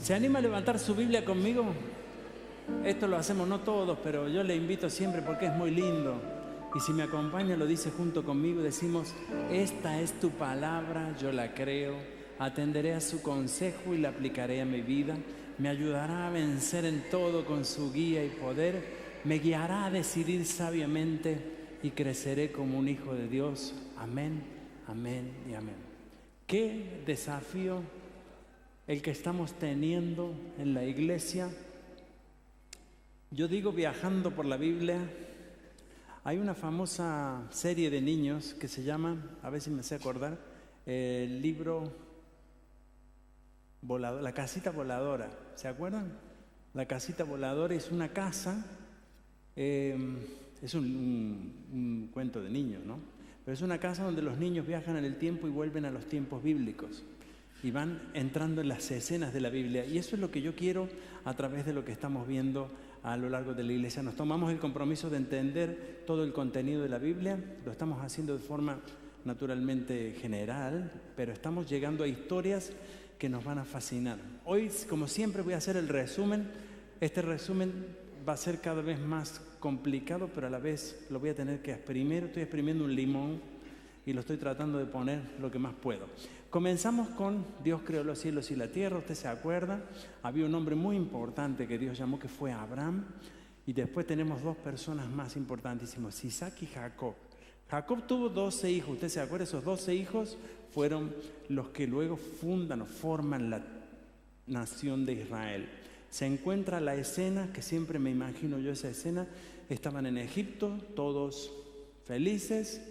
¿Se anima a levantar su Biblia conmigo? Esto lo hacemos no todos, pero yo le invito siempre porque es muy lindo. Y si me acompaña, lo dice junto conmigo y decimos: esta es tu palabra, yo la creo, atenderé a su consejo y la aplicaré a mi vida. Me ayudará a vencer en todo con su guía y poder. Me guiará a decidir sabiamente y creceré como un hijo de Dios. Amén, amén y amén. Qué desafío el que estamos teniendo en la iglesia. Yo digo, viajando por la Biblia. Hay una famosa serie de niños que se llama, a ver si me sé acordar, el libro volador, La casita voladora. ¿Se acuerdan? La casita voladora es una casa, es un cuento de niños, ¿no? Pero es una casa donde los niños viajan en el tiempo y vuelven a los tiempos bíblicos. Y van entrando en las escenas de la Biblia. Y eso es lo que yo quiero a través de lo que estamos viendo a lo largo de la iglesia. Nos tomamos el compromiso de entender todo el contenido de la Biblia. Lo estamos haciendo de forma naturalmente general, pero estamos llegando a historias que nos van a fascinar. Hoy, como siempre, voy a hacer el resumen. Este resumen va a ser cada vez más complicado, pero a la vez lo voy a tener que exprimir. Estoy exprimiendo un limón y lo estoy tratando de poner lo que más puedo. Comenzamos con Dios creó los cielos y la tierra. ¿Usted se acuerda? Había un hombre muy importante que Dios llamó, que fue Abraham. Y después tenemos dos personas más importantísimas, Isaac y Jacob. Jacob tuvo 12 hijos. ¿Usted se acuerda? Esos 12 hijos fueron los que luego fundan o forman la nación de Israel. Se encuentra la escena, que siempre me imagino yo esa escena. Estaban en Egipto, todos felices,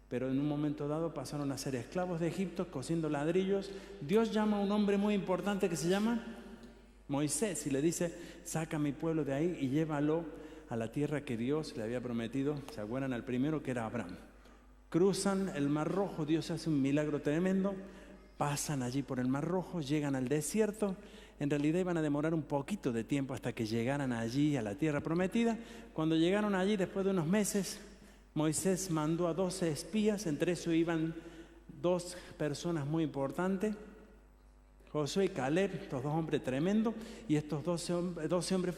pero en un momento dado pasaron a ser esclavos de Egipto, cosiendo ladrillos. Dios llama a un hombre muy importante que se llama Moisés y le dice: saca a mi pueblo de ahí y llévalo a la tierra que Dios le había prometido. ¿Se acuerdan? Al primero, que era Abraham. Cruzan el Mar Rojo, Dios hace un milagro tremendo, pasan allí por el Mar Rojo, llegan al desierto. En realidad iban a demorar un poquito de tiempo hasta que llegaran allí a la tierra prometida. Cuando llegaron allí, después de unos meses, Moisés mandó a 12 espías, entre eso iban dos personas muy importantes, Josué y Caleb, estos dos hombres tremendos, y estos 12 hombres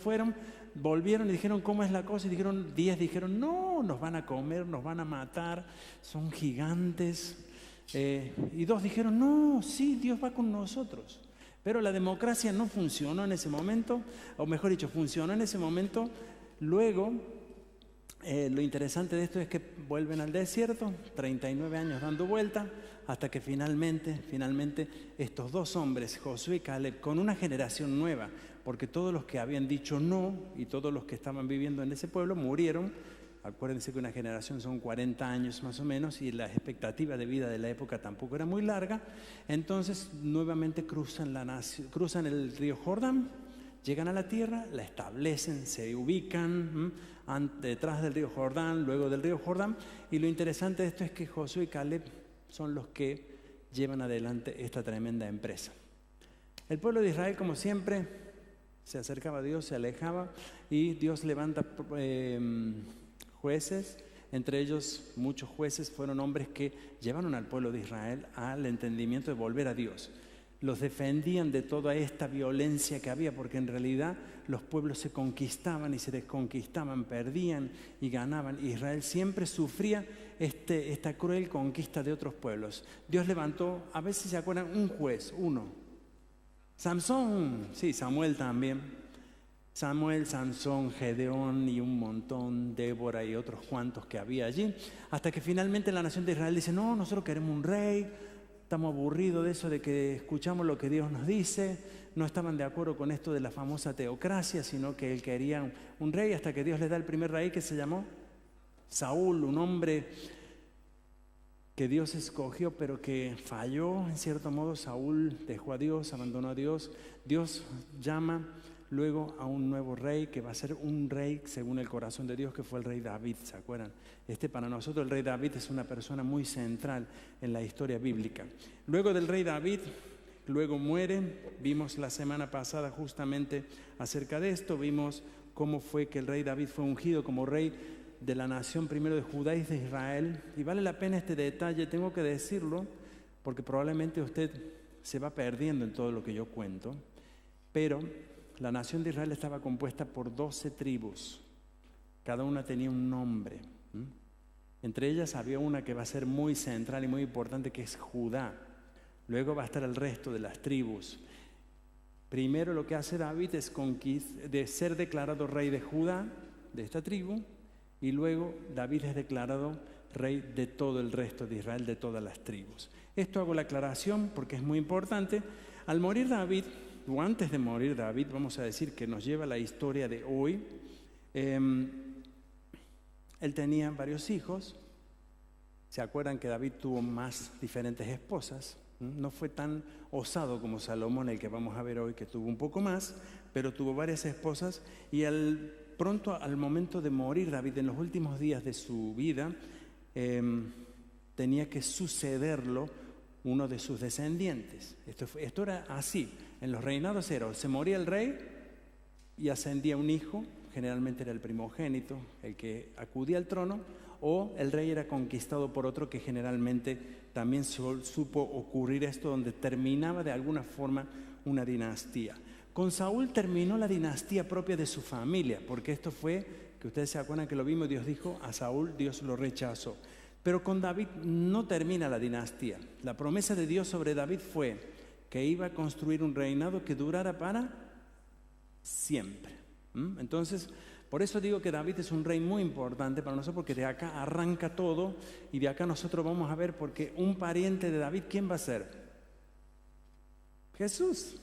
volvieron y dijeron: ¿cómo es la cosa? Y dijeron, 10 dijeron: no, nos van a comer, nos van a matar, son gigantes. Y 2 dijeron: no, sí, Dios va con nosotros. Pero la democracia no funcionó en ese momento, o mejor dicho, funcionó en ese momento. Luego, lo interesante de esto es que vuelven al desierto, 39 años dando vuelta, hasta que finalmente estos dos hombres, Josué y Caleb, con una generación nueva, porque todos los que habían dicho no y todos los que estaban viviendo en ese pueblo murieron. Acuérdense que una generación son 40 años más o menos, y la expectativa de vida de la época tampoco era muy larga. Entonces nuevamente cruzan el río Jordán, llegan a la tierra, la establecen, se ubican detrás del río Jordán, luego del río Jordán. Y lo interesante de esto es que Josué y Caleb son los que llevan adelante esta tremenda empresa. El pueblo de Israel, como siempre, se acercaba a Dios, se alejaba, y Dios levanta jueces. Entre ellos, muchos jueces fueron hombres que llevaron al pueblo de Israel al entendimiento de volver a Dios. Los defendían de toda esta violencia que había, porque en realidad los pueblos se conquistaban y se desconquistaban, perdían y ganaban. Israel siempre sufría esta cruel conquista de otros pueblos. Dios levantó, a veces se acuerdan, un juez, uno. Sansón, sí, Samuel también. Samuel, Sansón, Gedeón y un montón, Débora y otros cuantos que había allí. Hasta que finalmente la nación de Israel dice: no, nosotros queremos un rey. Estamos aburridos de eso de que escuchamos lo que Dios nos dice. No estaban de acuerdo con esto de la famosa teocracia, sino que él quería un rey, hasta que Dios les da el primer rey, que se llamó Saúl, un hombre que Dios escogió, pero que falló en cierto modo. Saúl dejó a Dios, abandonó a Dios. Dios llama luego a un nuevo rey, que va a ser un rey según el corazón de Dios, que fue el rey David. ¿Se acuerdan? Para nosotros el rey David es una persona muy central en la historia bíblica. Luego del rey David, luego muere. Vimos la semana pasada justamente acerca de esto. Vimos cómo fue que el rey David fue ungido como rey de la nación primero de Judá y de Israel. Y vale la pena este detalle, tengo que decirlo, porque probablemente usted se va perdiendo en todo lo que yo cuento. Pero la nación de Israel estaba compuesta por 12 tribus. Cada una tenía un nombre. Entre ellas había una que va a ser muy central y muy importante, que es Judá. Luego va a estar el resto de las tribus. Primero lo que hace David es de ser declarado rey de Judá, de esta tribu, y luego David es declarado rey de todo el resto de Israel, de todas las tribus. Esto hago la aclaración porque es muy importante. Al morir David, o antes de morir David, vamos a decir que nos lleva a la historia de hoy, él tenía varios hijos. ¿Se acuerdan que David tuvo más diferentes esposas? No fue tan osado como Salomón, el que vamos a ver hoy, que tuvo un poco más, pero tuvo varias esposas. Y pronto al momento de morir David, en los últimos días de su vida, tenía que sucederlo uno de sus descendientes. Esto era así. En los reinados se moría el rey y ascendía un hijo, generalmente era el primogénito, el que acudía al trono, o el rey era conquistado por otro, que generalmente también supo ocurrir esto, donde terminaba de alguna forma una dinastía. Con Saúl terminó la dinastía propia de su familia, porque esto fue, que ustedes se acuerdan que lo vimos, Dios dijo, a Saúl Dios lo rechazó. Pero con David no termina la dinastía. La promesa de Dios sobre David fue que iba a construir un reinado que durara para siempre. Entonces, por eso digo que David es un rey muy importante para nosotros, porque de acá arranca todo, y de acá nosotros vamos a ver, porque un pariente de David, ¿quién va a ser? Jesús,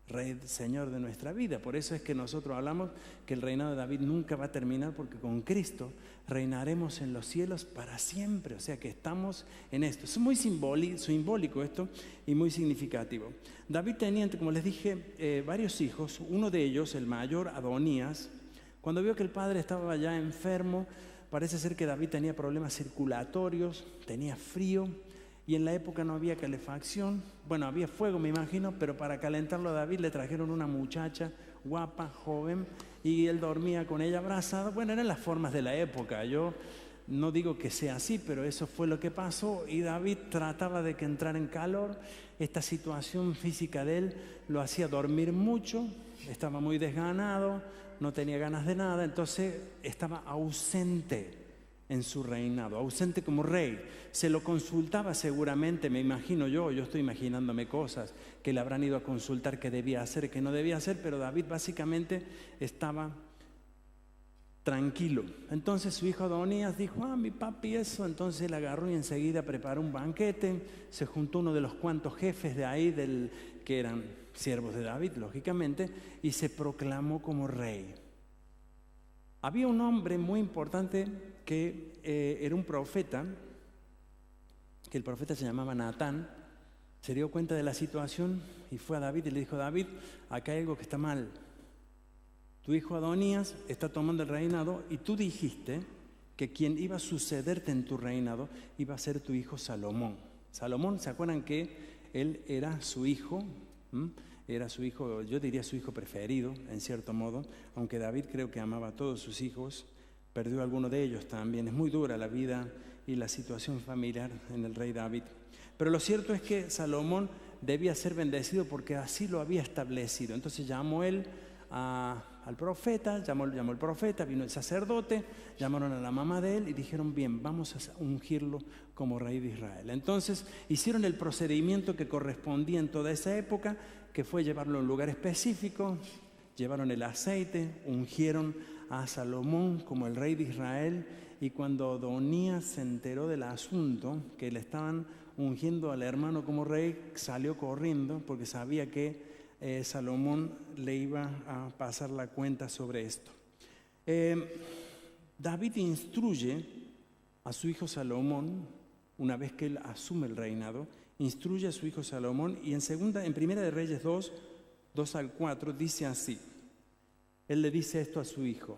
Rey, Señor de nuestra vida. Por eso es que nosotros hablamos que el reinado de David nunca va a terminar, porque con Cristo reinaremos en los cielos para siempre. O sea que estamos en esto. Es muy simbólico esto y muy significativo. David tenía, como les dije, varios hijos. Uno de ellos, el mayor, Adonías, cuando vio que el padre estaba ya enfermo, parece ser que David tenía problemas circulatorios, tenía frío. Y en la época no había calefacción. Bueno, había fuego, me imagino, pero para calentarlo a David le trajeron una muchacha guapa, joven, y él dormía con ella abrazado. Bueno, eran las formas de la época. Yo no digo que sea así, pero eso fue lo que pasó. Y David trataba de que entrara en calor. Esta situación física de él lo hacía dormir mucho, estaba muy desganado, no tenía ganas de nada, entonces estaba ausente en su reinado, ausente como rey. Se lo consultaba seguramente, me imagino yo estoy imaginándome cosas que le habrán ido a consultar qué debía hacer, qué no debía hacer, pero David básicamente estaba tranquilo. Entonces su hijo Adonías dijo, mi papi eso, entonces él agarró y enseguida preparó un banquete, se juntó uno de los cuantos jefes de ahí, que eran siervos de David, lógicamente, y se proclamó como rey. Había un hombre muy importante que era un profeta, que el profeta se llamaba Natán. Se dio cuenta de la situación y fue a David y le dijo, David, acá hay algo que está mal. Tu hijo Adonías está tomando el reinado y tú dijiste que quien iba a sucederte en tu reinado iba a ser tu hijo Salomón. Salomón, ¿se acuerdan que él era su hijo? Era su hijo, yo diría su hijo preferido, en cierto modo, aunque David creo que amaba a todos sus hijos, perdió a alguno de ellos también. Es muy dura la vida y la situación familiar en el rey David. Pero lo cierto es que Salomón debía ser bendecido porque así lo había establecido. Entonces llamó él al profeta, llamó el profeta, vino el sacerdote, llamaron a la mamá de él y dijeron, bien, vamos a ungirlo como rey de Israel. Entonces hicieron el procedimiento que correspondía en toda esa época, que fue llevarlo a un lugar específico, llevaron el aceite, ungieron a Salomón como el rey de Israel, y cuando Adonías se enteró del asunto, que le estaban ungiendo al hermano como rey, salió corriendo porque sabía que Salomón le iba a pasar la cuenta sobre esto. David instruye a su hijo Salomón, una vez que él asume el reinado, instruye a su hijo Salomón, y en Primera de Reyes 2 al 4 dice así. Él le dice esto a su hijo: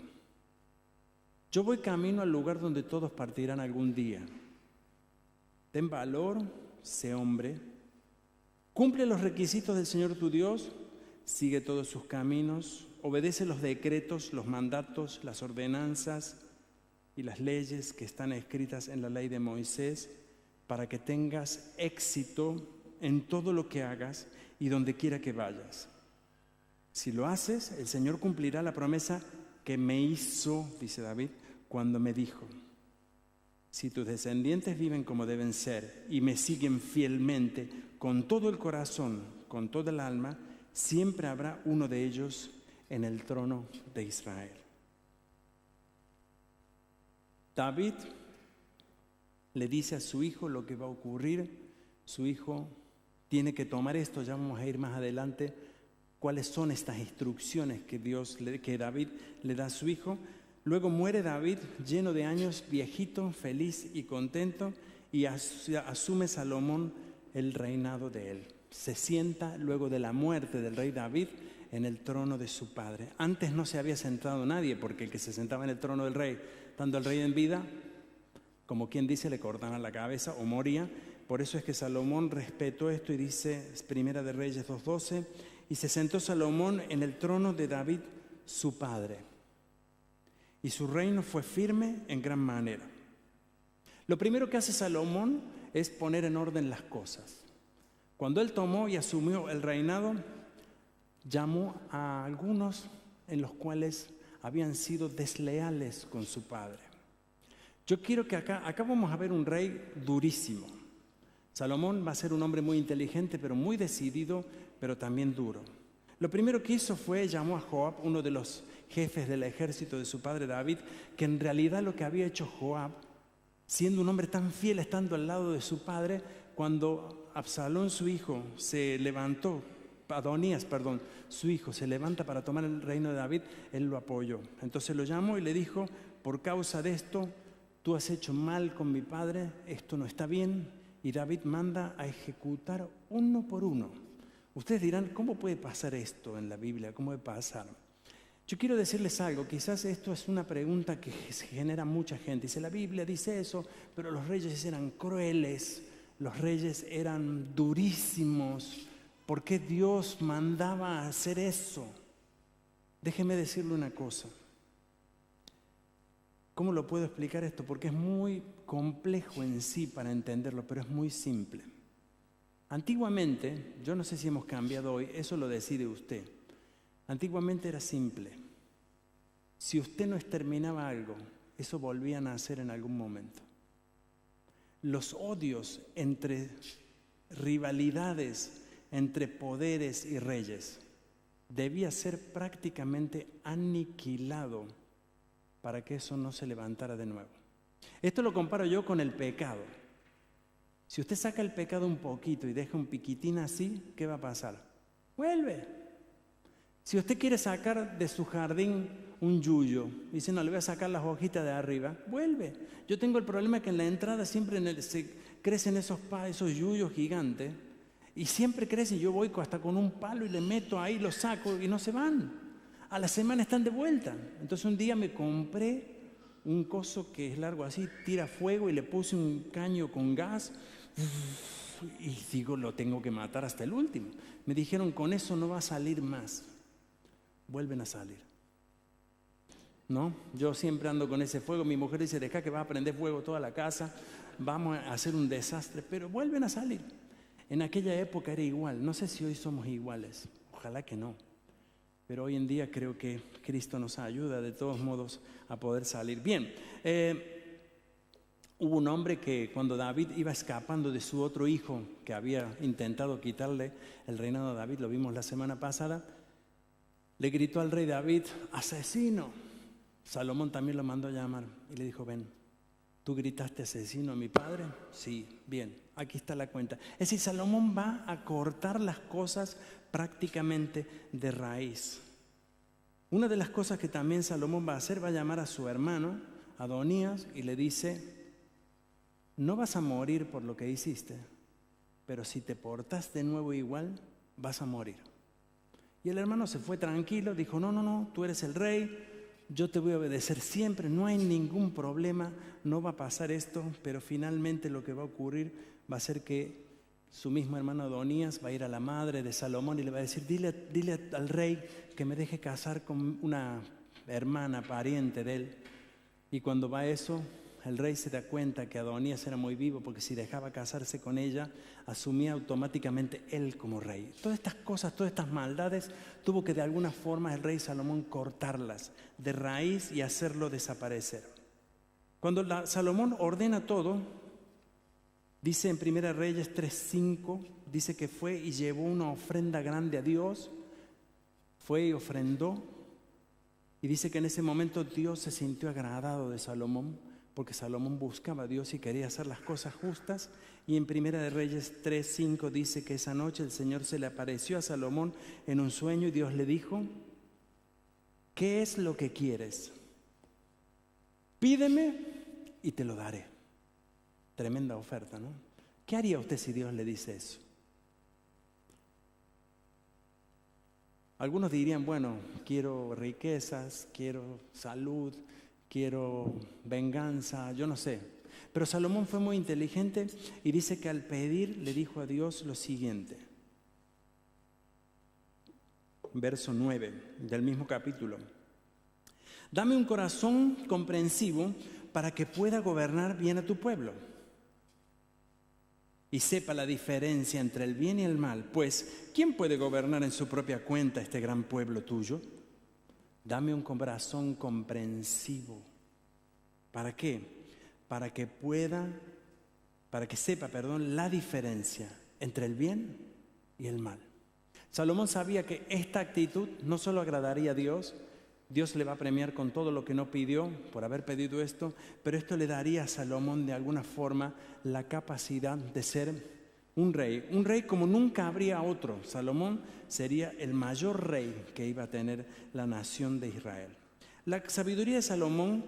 yo voy camino al lugar donde todos partirán algún día. Ten valor, sé hombre, cumple los requisitos del Señor tu Dios, sigue todos sus caminos, obedece los decretos, los mandatos, las ordenanzas y las leyes que están escritas en la ley de Moisés, para que tengas éxito en todo lo que hagas y donde quiera que vayas. Si lo haces, el Señor cumplirá la promesa que me hizo, dice David, cuando me dijo: si tus descendientes viven como deben ser y me siguen fielmente, con todo el corazón, con toda el alma, siempre habrá uno de ellos en el trono de Israel. David le dice a su hijo lo que va a ocurrir. Su hijo tiene que tomar esto, ya vamos a ir más adelante, cuáles son estas instrucciones que David le da a su hijo. Luego muere David lleno de años, viejito, feliz y contento, y asume Salomón el reinado de él. Se sienta luego de la muerte del rey David en el trono de su padre. Antes no se había sentado nadie, porque el que se sentaba en el trono del rey, tanto el rey en vida, como quien dice, le cortaban la cabeza o moría. Por eso es que Salomón respetó esto y dice, Primera de Reyes 2:12, y se sentó Salomón en el trono de David, su padre, y su reino fue firme en gran manera. Lo primero que hace Salomón es poner en orden las cosas. Cuando él tomó y asumió el reinado, llamó a algunos en los cuales habían sido desleales con su padre. Yo quiero que acá vamos a ver un rey durísimo. Salomón va a ser un hombre muy inteligente, pero muy decidido, pero también duro. Lo primero que hizo fue llamó a Joab, uno de los jefes del ejército de su padre David, que en realidad lo que había hecho Joab, siendo un hombre tan fiel, estando al lado de su padre, cuando Absalón, su hijo, su hijo se levanta para tomar el reino de David, él lo apoyó. Entonces lo llamó y le dijo: por causa de esto, tú has hecho mal con mi padre, esto no está bien. Y David manda a ejecutar uno por uno. Ustedes dirán, ¿cómo puede pasar esto en la Biblia? ¿Cómo puede pasar? Yo quiero decirles algo, quizás esto es una pregunta que se genera mucha gente. Dice, la Biblia dice eso, pero los reyes eran crueles, los reyes eran durísimos. ¿Por qué Dios mandaba a hacer eso? Déjeme decirle una cosa. ¿Cómo lo puedo explicar esto? Porque es muy complejo en sí para entenderlo, pero es muy simple. Antiguamente, yo no sé si hemos cambiado hoy, eso lo decide usted. Antiguamente era simple. Si usted no exterminaba algo, eso volvían a hacer en algún momento. Los odios entre rivalidades, entre poderes y reyes, debía ser prácticamente aniquilado para que eso no se levantara de nuevo. Esto lo comparo yo con el pecado. Si usted saca el pecado un poquito y deja un piquitín así, ¿qué va a pasar? Vuelve. Si usted quiere sacar de su jardín un yuyo, y dice, no, le voy a sacar las hojitas de arriba, vuelve. Yo tengo el problema que en la entrada siempre se crecen esos yuyos gigantes, y siempre crecen. Yo voy hasta con un palo y le meto ahí, los saco y no se van. A la semana están de vuelta. Entonces un día me compré un coso que es largo así, tira fuego, y le puse un caño con gas y digo, lo tengo que matar hasta el último. Me dijeron, con eso no va a salir más. Vuelven a salir. ¿No? Yo siempre ando con ese fuego. Mi mujer dice, deja que va a prender fuego toda la casa, vamos a hacer un desastre, pero vuelven a salir. En aquella época era igual. No sé si hoy somos iguales, ojalá que no. Pero hoy en día creo que Cristo nos ayuda de todos modos a poder salir. Bien, hubo un hombre que cuando David iba escapando de su otro hijo, que había intentado quitarle el reinado a David, lo vimos la semana pasada, le gritó al rey David, asesino. Salomón también lo mandó a llamar y le dijo, ven, ¿tú gritaste asesino a mi padre? Sí, bien, aquí está la cuenta. Es decir, Salomón va a cortar las cosas prácticamente de raíz. Una de las cosas que también Salomón va a hacer, va a llamar a su hermano, Adonías, y le dice, no vas a morir por lo que hiciste, pero si te portas de nuevo igual, vas a morir. Y el hermano se fue tranquilo, dijo, no, tú eres el rey, yo te voy a obedecer siempre, no hay ningún problema, no va a pasar esto, pero finalmente lo que va a ocurrir va a ser que su mismo hermano Adonías va a ir a la madre de Salomón y le va a decir, dile al rey que me deje casar con una hermana, pariente de él. Y cuando va eso, el rey se da cuenta que Adonías era muy vivo, porque si dejaba casarse con ella, asumía automáticamente él como rey. Todas estas cosas, todas estas maldades, tuvo que de alguna forma el rey Salomón cortarlas de raíz y hacerlo desaparecer. Cuando Salomón ordena todo, dice en 1 Reyes 3:5, dice que fue y llevó una ofrenda grande a Dios, fue y ofrendó, y dice que en ese momento Dios se sintió agradado de Salomón, porque Salomón buscaba a Dios y quería hacer las cosas justas. Y en 1 Reyes 3:5 dice que esa noche el Señor se le apareció a Salomón en un sueño y Dios le dijo: ¿qué es lo que quieres? Pídeme y te lo daré. Tremenda oferta, ¿no? ¿Qué haría usted si Dios le dice eso? Algunos dirían, bueno, quiero riquezas, quiero salud, quiero venganza, yo no sé. Pero Salomón fue muy inteligente y dice que al pedir le dijo a Dios lo siguiente. Verso 9 del mismo capítulo. Dame un corazón comprensivo para que pueda gobernar bien a tu pueblo y sepa la diferencia entre el bien y el mal, pues ¿quién puede gobernar en su propia cuenta este gran pueblo tuyo? Dame un corazón comprensivo. ¿Para qué? Para que sepa, la diferencia entre el bien y el mal. Salomón sabía que esta actitud no solo agradaría a Dios, Dios le va a premiar con todo lo que no pidió por haber pedido esto, pero esto le daría a Salomón de alguna forma la capacidad de ser un rey como nunca habría otro. Salomón sería el mayor rey que iba a tener la nación de Israel. La sabiduría de Salomón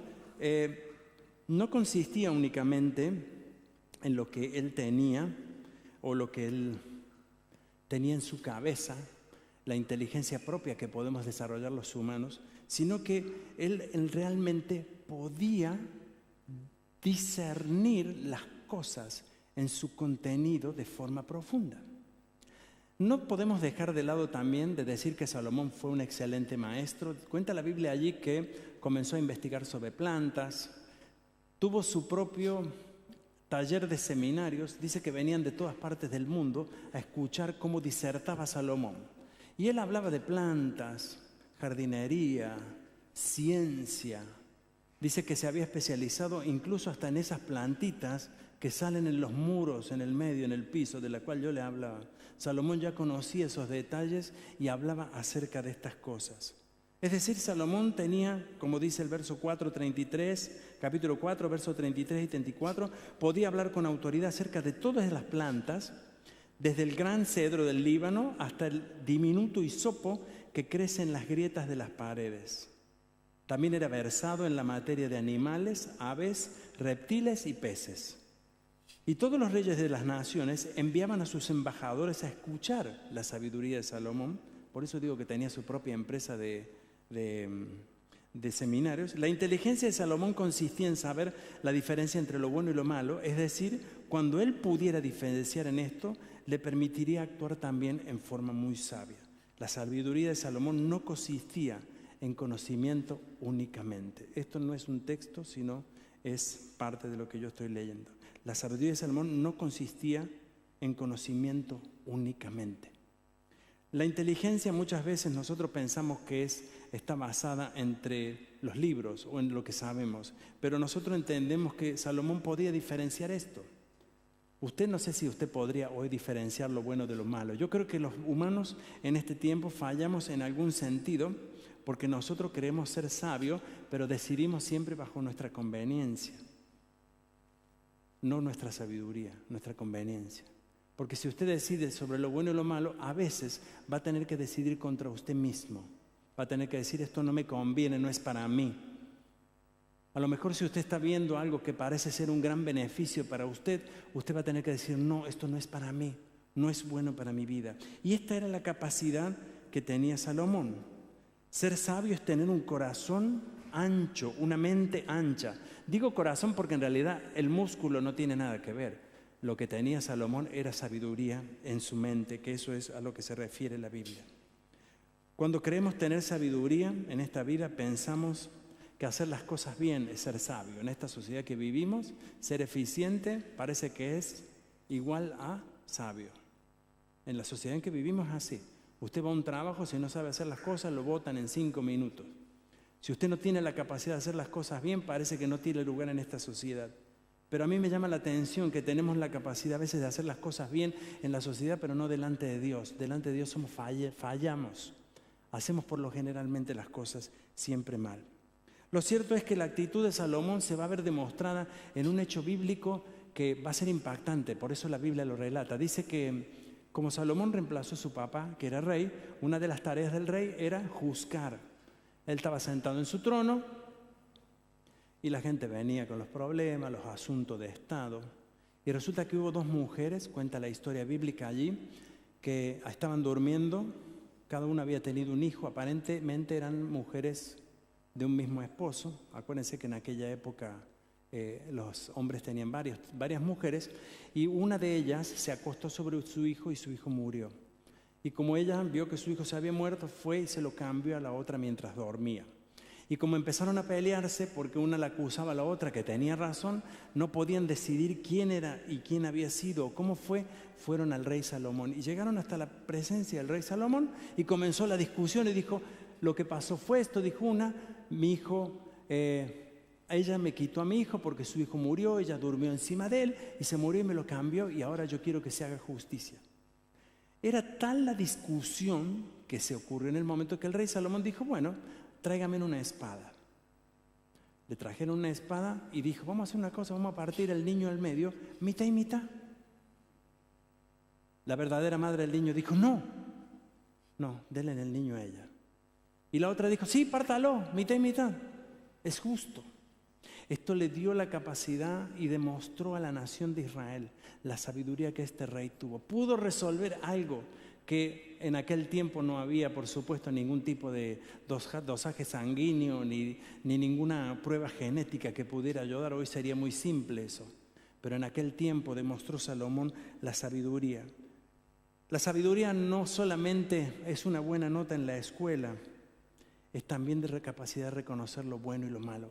no consistía únicamente en lo que él tenía o lo que él tenía en su cabeza, la inteligencia propia que podemos desarrollar los humanos, sino que él realmente podía discernir las cosas en su contenido de forma profunda. No podemos dejar de lado también de decir que Salomón fue un excelente maestro. Cuenta la Biblia allí que comenzó a investigar sobre plantas, tuvo su propio taller de seminarios, dice que venían de todas partes del mundo a escuchar cómo disertaba Salomón. Y él hablaba de plantas, jardinería, ciencia. Dice que se había especializado incluso hasta en esas plantitas que salen en los muros, en el medio, en el piso, de la cual yo le hablaba. Salomón ya conocía esos detalles y hablaba acerca de estas cosas. Es decir, Salomón tenía, como dice el verso 4:33, capítulo 4, versos 33 y 34, podía hablar con autoridad acerca de todas las plantas, desde el gran cedro del Líbano hasta el diminuto hisopo que crece en las grietas de las paredes. También era versado en la materia de animales, aves, reptiles y peces. Y todos los reyes de las naciones enviaban a sus embajadores a escuchar la sabiduría de Salomón. Por eso digo que tenía su propia empresa de seminarios. La inteligencia de Salomón consistía en saber la diferencia entre lo bueno y lo malo, es decir, cuando él pudiera diferenciar en esto, le permitiría actuar también en forma muy sabia. La sabiduría de Salomón no consistía en conocimiento únicamente. Esto no es un texto, sino es parte de lo que yo estoy leyendo. La sabiduría de Salomón no consistía en conocimiento únicamente. La inteligencia muchas veces nosotros pensamos que está basada entre los libros o en lo que sabemos, pero nosotros entendemos que Salomón podía diferenciar esto. Usted, no sé si usted podría hoy diferenciar lo bueno de lo malo. Yo creo que los humanos en este tiempo fallamos en algún sentido porque nosotros queremos ser sabios, pero decidimos siempre bajo nuestra conveniencia. No nuestra sabiduría, nuestra conveniencia. Porque si usted decide sobre lo bueno y lo malo, a veces va a tener que decidir contra usted mismo. Va a tener que decir, esto no me conviene, no es para mí. A lo mejor si usted está viendo algo que parece ser un gran beneficio para usted, usted va a tener que decir, no, esto no es para mí, no es bueno para mi vida. Y esta era la capacidad que tenía Salomón. Ser sabio es tener un corazón ancho, una mente ancha. Digo corazón porque en realidad el músculo no tiene nada que ver. Lo que tenía Salomón era sabiduría en su mente, que eso es a lo que se refiere la Biblia. Cuando queremos tener sabiduría en esta vida, pensamos que hacer las cosas bien es ser sabio. En esta sociedad que vivimos, ser eficiente parece que es igual a sabio. En la sociedad en que vivimos es así. Usted va a un trabajo, si no sabe hacer las cosas, lo botan en 5 minutos. Si usted no tiene la capacidad de hacer las cosas bien, parece que no tiene lugar en esta sociedad. Pero a mí me llama la atención que tenemos la capacidad a veces de hacer las cosas bien en la sociedad, pero no delante de Dios. Delante de Dios fallamos. Hacemos por lo generalmente las cosas siempre mal. Lo cierto es que la actitud de Salomón se va a ver demostrada en un hecho bíblico que va a ser impactante, por eso la Biblia lo relata. Dice que como Salomón reemplazó a su papá, que era rey, una de las tareas del rey era juzgar. Él estaba sentado en su trono y la gente venía con los problemas, los asuntos de Estado. Y resulta que hubo 2 mujeres, cuenta la historia bíblica allí, que estaban durmiendo, cada una había tenido un hijo, aparentemente eran mujeres de un mismo esposo. Acuérdense que en aquella época los hombres tenían varias mujeres, y una de ellas se acostó sobre su hijo y su hijo murió. Y como ella vio que su hijo se había muerto, fue y se lo cambió a la otra mientras dormía. Y como empezaron a pelearse, porque una la acusaba a la otra que tenía razón, no podían decidir quién era y quién había sido o cómo fue, fueron al rey Salomón. Y llegaron hasta la presencia del rey Salomón y comenzó la discusión y dijo, lo que pasó fue esto, dijo una, mi hijo, ella me quitó a mi hijo porque su hijo murió, ella durmió encima de él y se murió y me lo cambió y ahora yo quiero que se haga justicia. Era tal la discusión que se ocurrió en el momento que el rey Salomón dijo, bueno, tráigame una espada. Le trajeron una espada y dijo, vamos a hacer una cosa, vamos a partir el niño al medio, mitad y mitad. La verdadera madre del niño dijo, no, denle el niño a ella. Y la otra dijo, sí, pártalo, mitad y mitad. Es justo. Esto le dio la capacidad y demostró a la nación de Israel la sabiduría que este rey tuvo. Pudo resolver algo que en aquel tiempo no había, por supuesto, ningún tipo de dosaje sanguíneo ni ninguna prueba genética que pudiera ayudar. Hoy sería muy simple eso. Pero en aquel tiempo demostró Salomón la sabiduría. La sabiduría no solamente es una buena nota en la escuela, es también de la capacidad de reconocer lo bueno y lo malo.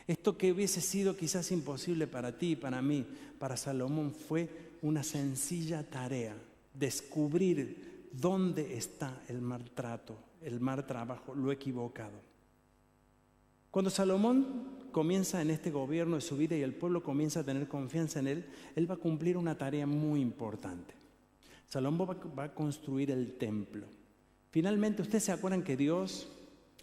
Esto que hubiese sido quizás imposible para ti y para mí, para Salomón fue una sencilla tarea, descubrir dónde está el maltrato, el mal trabajo, lo equivocado. Cuando Salomón comienza en este gobierno de su vida y el pueblo comienza a tener confianza en él, él va a cumplir una tarea muy importante. Salomón va a construir el templo. Finalmente, ¿ustedes se acuerdan que Dios,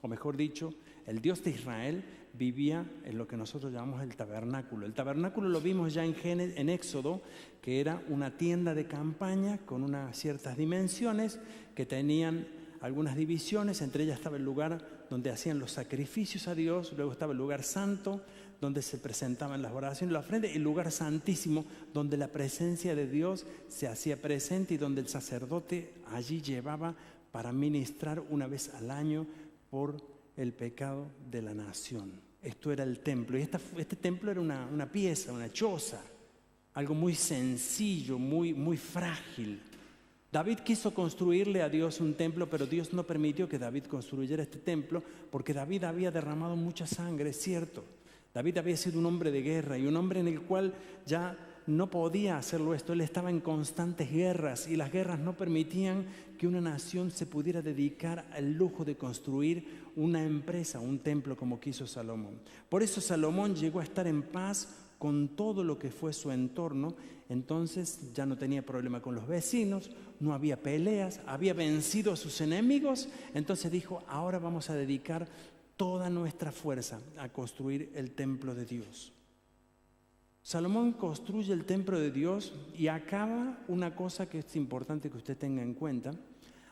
o mejor dicho, el Dios de Israel vivía en lo que nosotros llamamos el tabernáculo? El tabernáculo lo vimos ya en Éxodo, que era una tienda de campaña con unas ciertas dimensiones que tenían algunas divisiones. Entre ellas estaba el lugar donde hacían los sacrificios a Dios, luego estaba el lugar santo, donde se presentaban las oraciones, la ofrenda, y el lugar santísimo, donde la presencia de Dios se hacía presente y donde el sacerdote allí llevaba para ministrar una vez al año por el pecado de la nación. Esto era el templo, y este templo era una pieza, una choza, algo muy sencillo, muy frágil. David quiso construirle a Dios un templo, pero Dios no permitió que David construyera este templo, porque David había derramado mucha sangre, es cierto. David había sido un hombre de guerra y un hombre en el cual ya no podía hacerlo esto. Él estaba en constantes guerras y las guerras no permitían que una nación se pudiera dedicar al lujo de construir una empresa, un templo como quiso Salomón. Por eso Salomón llegó a estar en paz con todo lo que fue su entorno. Entonces ya no tenía problema con los vecinos, no había peleas, había vencido a sus enemigos. Entonces dijo, ahora vamos a dedicar toda nuestra fuerza a construir el templo de Dios. Salomón construye el templo de Dios y acaba una cosa que es importante que usted tenga en cuenta.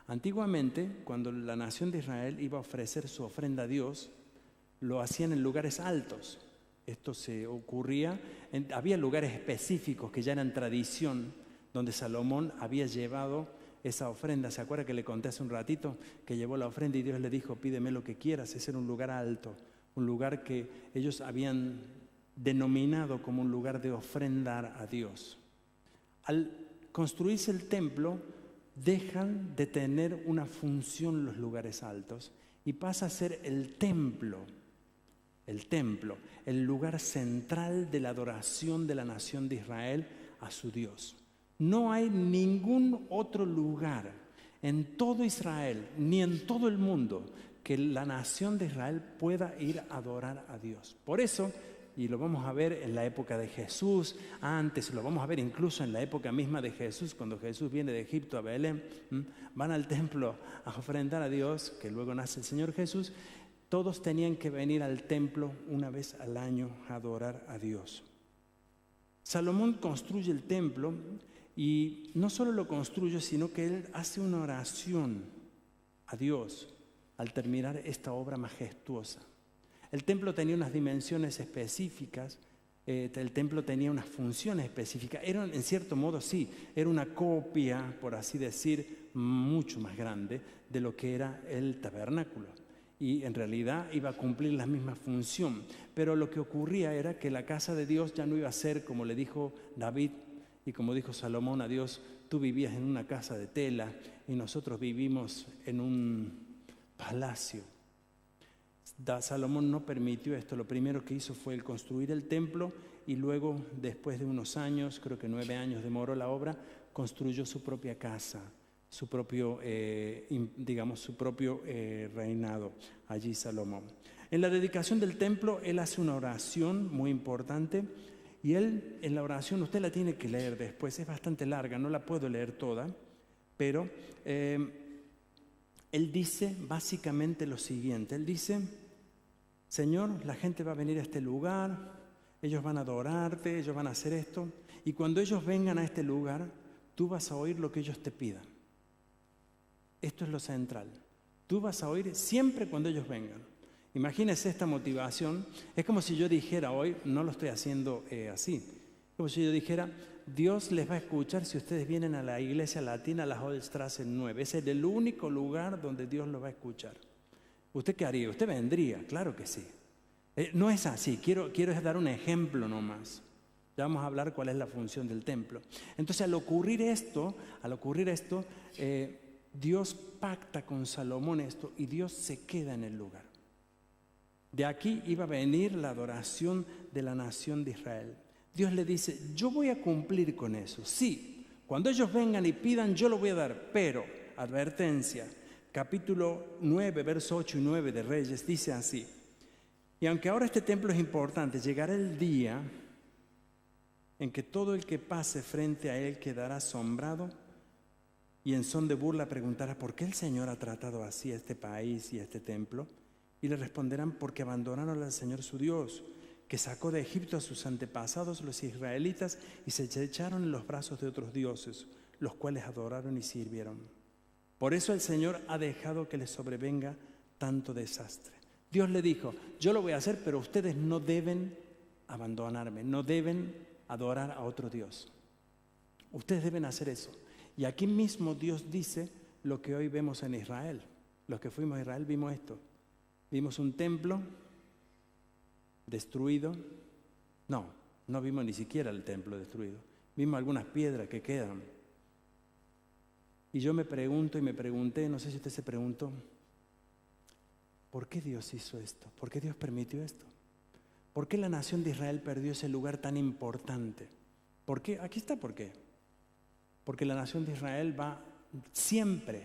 Antiguamente, cuando la nación de Israel iba a ofrecer su ofrenda a Dios, lo hacían en lugares altos. Esto se ocurría, había lugares específicos que ya eran tradición, donde Salomón había llevado esa ofrenda. ¿Se acuerda que le conté hace un ratito que llevó la ofrenda y Dios le dijo, pídeme lo que quieras? Ese era un lugar alto, un lugar que ellos habían denominado como un lugar de ofrendar a Dios. Al construirse el templo, dejan de tener una función los lugares altos y pasa a ser el templo el templo, el lugar central de la adoración de la nación de Israel a su Dios. No hay ningún otro lugar en todo Israel, ni en todo el mundo, que la nación de Israel pueda ir a adorar a Dios. Por eso, y lo vamos a ver en la época de Jesús, antes lo vamos a ver incluso en la época misma de Jesús, cuando Jesús viene de Egipto a Belén, van al templo a ofrendar a Dios, que luego nace el Señor Jesús. Todos tenían que venir al templo una vez al año a adorar a Dios. Salomón construye el templo y no solo lo construye, sino que él hace una oración a Dios al terminar esta obra majestuosa. El templo tenía unas dimensiones específicas, el templo tenía unas funciones específicas. Era, en cierto modo, sí, era una copia, por así decir, mucho más grande de lo que era el tabernáculo. Y en realidad iba a cumplir la misma función. Pero lo que ocurría era que la casa de Dios ya no iba a ser como le dijo David y como dijo Salomón a Dios: tú vivías en una casa de tela y nosotros vivimos en un palacio. Salomón no permitió esto. Lo primero que hizo fue el construir el templo y luego, después de unos años, creo que 9 años demoró la obra, construyó su propia casa, su propio, reinado allí Salomón. En la dedicación del templo, él hace una oración muy importante y él, en la oración, usted la tiene que leer después, es bastante larga, no la puedo leer toda, pero él dice básicamente lo siguiente. Él dice: Señor, la gente va a venir a este lugar, ellos van a adorarte, ellos van a hacer esto, y cuando ellos vengan a este lugar, tú vas a oír lo que ellos te pidan. Esto es lo central. Tú vas a oír siempre cuando ellos vengan. Imagínese esta motivación. Es como si yo dijera hoy, no lo estoy haciendo así, como si yo dijera: Dios les va a escuchar si ustedes vienen a la iglesia latina, a la Holstrasse 9. Ese es el único lugar donde Dios los va a escuchar. ¿Usted qué haría? Usted vendría, claro que sí. No es así, quiero dar un ejemplo nomás. Ya vamos a hablar cuál es la función del templo. Entonces, al ocurrir esto, Dios pacta con Salomón esto y Dios se queda en el lugar. De aquí iba a venir la adoración de la nación de Israel. Dios le dice: yo voy a cumplir con eso. Sí, cuando ellos vengan y pidan, yo lo voy a dar. Pero, advertencia, capítulo 9, verso 8 y 9 de Reyes, dice así: y aunque ahora este templo es importante, llegará el día en que todo el que pase frente a él quedará asombrado y en son de burla preguntará: ¿por qué el Señor ha tratado así a este país y a este templo? Y le responderán: porque abandonaron al Señor su Dios, que sacó de Egipto a sus antepasados los israelitas, y se echaron en los brazos de otros dioses, los cuales adoraron y sirvieron. Por eso el Señor ha dejado que les sobrevenga tanto desastre. Dios le dijo: yo lo voy a hacer, pero ustedes no deben abandonarme, no deben adorar a otro Dios. Ustedes deben hacer eso. Y aquí mismo Dios dice lo que hoy vemos en Israel. Los que fuimos a Israel vimos esto. Vimos un templo destruido. No vimos ni siquiera el templo destruido. Vimos algunas piedras que quedan. Y yo me pregunto y me pregunté, no sé si usted se preguntó, ¿por qué Dios hizo esto? ¿Por qué Dios permitió esto? ¿Por qué la nación de Israel perdió ese lugar tan importante? ¿Por qué? Aquí está por qué. Porque la nación de Israel siempre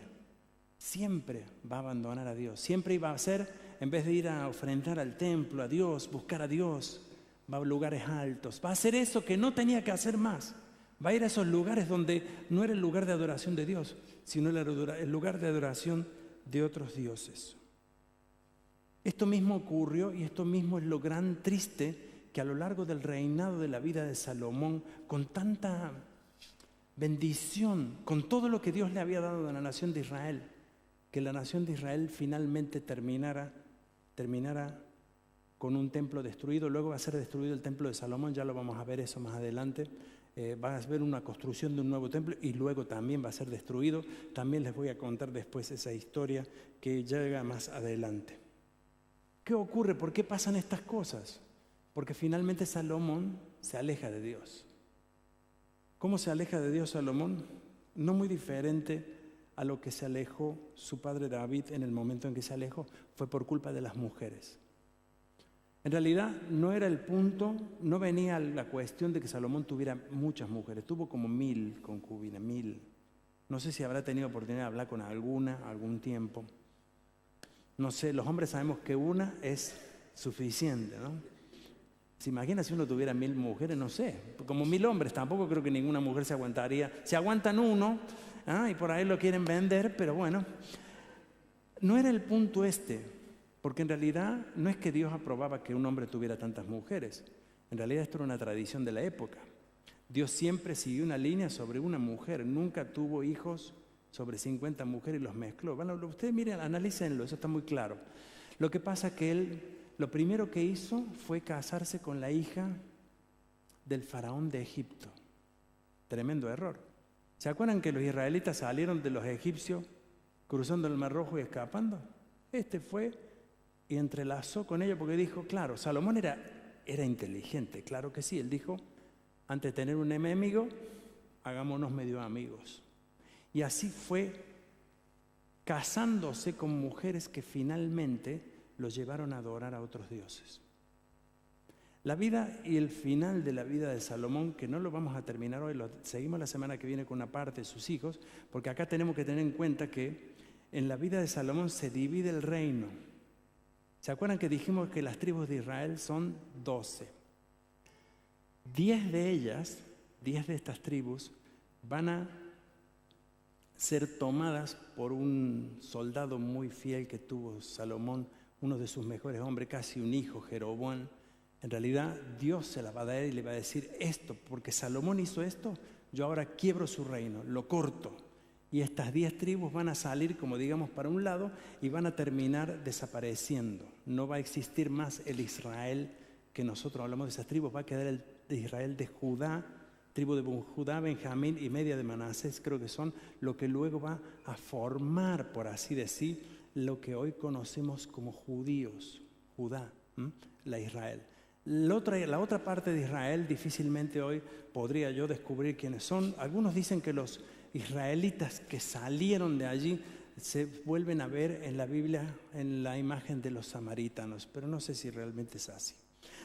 va a abandonar a Dios. Siempre iba a hacer, en vez de ir a ofrendar al templo, a Dios, buscar a Dios, va a lugares altos. Va a hacer eso que no tenía que hacer más. Va a ir a esos lugares donde no era el lugar de adoración de Dios, sino el lugar de adoración de otros dioses. Esto mismo ocurrió y esto mismo es lo gran triste, que a lo largo del reinado de la vida de Salomón, con tanta bendición, con todo lo que Dios le había dado a la nación de Israel, que la nación de Israel finalmente terminara con un templo destruido. Luego va a ser destruido el templo de Salomón, ya lo vamos a ver eso más adelante. Va a haber una construcción de un nuevo templo y luego también va a ser destruido. También les voy a contar después esa historia que llega más adelante. ¿Qué ocurre? ¿Por qué pasan estas cosas? Porque finalmente Salomón se aleja de Dios. ¿Cómo se aleja de Dios Salomón? No muy diferente a lo que se alejó su padre David en el momento en que se alejó. Fue por culpa de las mujeres. En realidad no era el punto, no venía la cuestión de que Salomón tuviera muchas mujeres. Tuvo como 1000 concubinas, 1000. No sé si habrá tenido oportunidad de hablar con alguna algún tiempo. No sé, los hombres sabemos que una es suficiente, ¿no? ¿Se imagina si uno tuviera 1000 mujeres? No sé, como 1000 hombres, tampoco creo que ninguna mujer se aguantaría. Se aguantan uno, y por ahí lo quieren vender, pero bueno. No era el punto porque en realidad no es que Dios aprobaba que un hombre tuviera tantas mujeres. En realidad esto era una tradición de la época. Dios siempre siguió una línea sobre una mujer, nunca tuvo hijos sobre 50 mujeres y los mezcló. Bueno, ustedes miren, analícenlo, eso está muy claro. Lo que pasa es que él, lo primero que hizo fue casarse con la hija del faraón de Egipto. Tremendo error. ¿Se acuerdan que los israelitas salieron de los egipcios cruzando el Mar Rojo y escapando? Fue y entrelazó con ellos porque dijo, claro, Salomón era inteligente, claro que sí. Él dijo, antes de tener un enemigo, hagámonos medio amigos. Y así fue casándose con mujeres que finalmente los llevaron a adorar a otros dioses. La vida y el final de la vida de Salomón, que no lo vamos a terminar hoy, lo seguimos la semana que viene con una parte de sus hijos, porque acá tenemos que tener en cuenta que en la vida de Salomón se divide el reino. ¿Se acuerdan que dijimos que las tribus de Israel son 12? 10 de ellas, 10 de estas tribus, van a ser tomadas por un soldado muy fiel que tuvo Salomón, uno de sus mejores hombres, casi un hijo, Jeroboam. En realidad Dios se la va a dar y le va a decir esto, porque Salomón hizo esto, yo ahora quiebro su reino, lo corto. Y estas 10 tribus van a salir, como digamos, para un lado y van a terminar desapareciendo. No va a existir más el Israel que nosotros hablamos de esas tribus, va a quedar el de Israel de Judá, tribu de Judá, Benjamín y media de Manasés, creo que son lo que luego va a formar, por así decir, lo que hoy conocemos como judíos, Judá, la Israel. La otra parte de Israel difícilmente hoy podría yo descubrir quiénes son. Algunos dicen que los israelitas que salieron de allí se vuelven a ver en la Biblia en la imagen de los samaritanos, pero no sé si realmente es así.